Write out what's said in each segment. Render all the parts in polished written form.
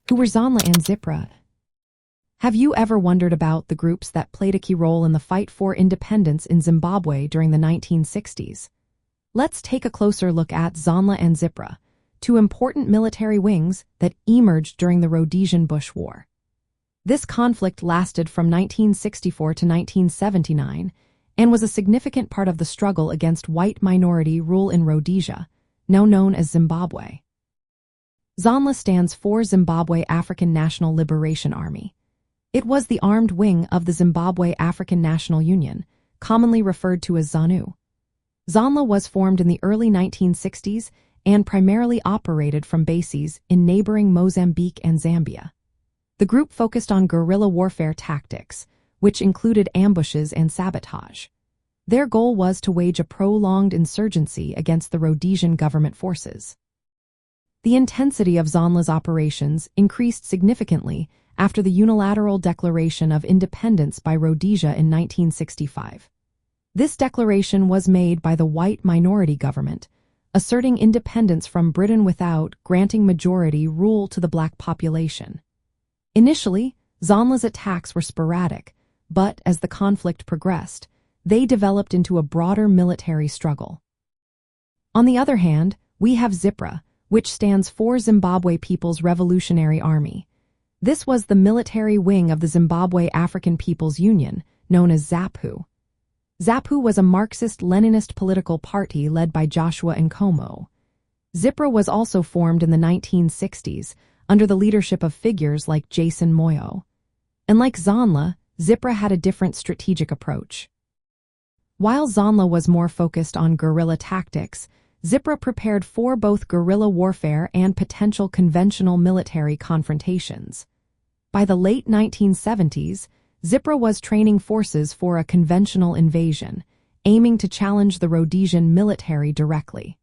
Who were ZANLA and ZIPRA? Have you ever wondered about the groups that played a key role in the fight for independence in Zimbabwe during the 1960s? Let's take a closer look at ZANLA and ZIPRA, two important military wings that emerged during the Rhodesian Bush War. This conflict lasted from 1964 to 1979 and was a significant part of the struggle against white minority rule in Rhodesia, now known as Zimbabwe. ZANLA stands for Zimbabwe African National Liberation Army. It was the armed wing of the Zimbabwe African National Union, commonly referred to as ZANU. ZANLA was formed in the early 1960s and primarily operated from bases in neighboring Mozambique and Zambia. The group focused on guerrilla warfare tactics, which included ambushes and sabotage. Their goal was to wage a prolonged insurgency against the Rhodesian government forces. The intensity of ZANLA's operations increased significantly after the unilateral declaration of independence by Rhodesia in 1965. This declaration was made by the white minority government, asserting independence from Britain without granting majority rule to the black population. Initially, ZANLA's attacks were sporadic, but as the conflict progressed, they developed into a broader military struggle. On the other hand, we have ZIPRA, which stands for Zimbabwe People's Revolutionary Army. This was the military wing of the Zimbabwe African People's Union, known as ZAPU. ZAPU was a Marxist-Leninist political party led by Joshua Nkomo. ZIPRA was also formed in the 1960s under the leadership of figures like Jason Moyo. And like ZANLA, ZIPRA had a different strategic approach. While ZANLA was more focused on guerrilla tactics, ZIPRA prepared for both guerrilla warfare and potential conventional military confrontations. By the late 1970s, ZIPRA was training forces for a conventional invasion, aiming to challenge the Rhodesian military directly.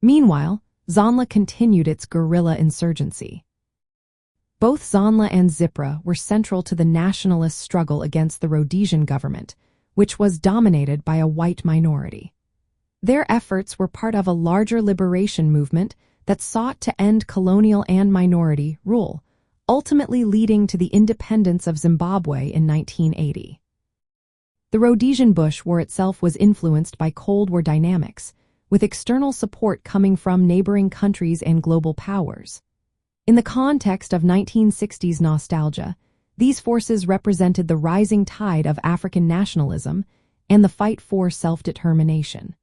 Meanwhile, ZANLA continued its guerrilla insurgency. Both ZANLA and ZIPRA were central to the nationalist struggle against the Rhodesian government, which was dominated by a white minority. Their efforts were part of a larger liberation movement that sought to end colonial and minority rule, ultimately leading to the independence of Zimbabwe in 1980. The Rhodesian Bush War itself was influenced by Cold War dynamics, with external support coming from neighboring countries and global powers. In the context of 1960s nostalgia, these forces represented the rising tide of African nationalism and the fight for self-determination.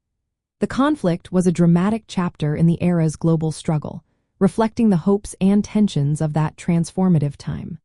The conflict was a dramatic chapter in the era's global struggle, reflecting the hopes and tensions of that transformative time.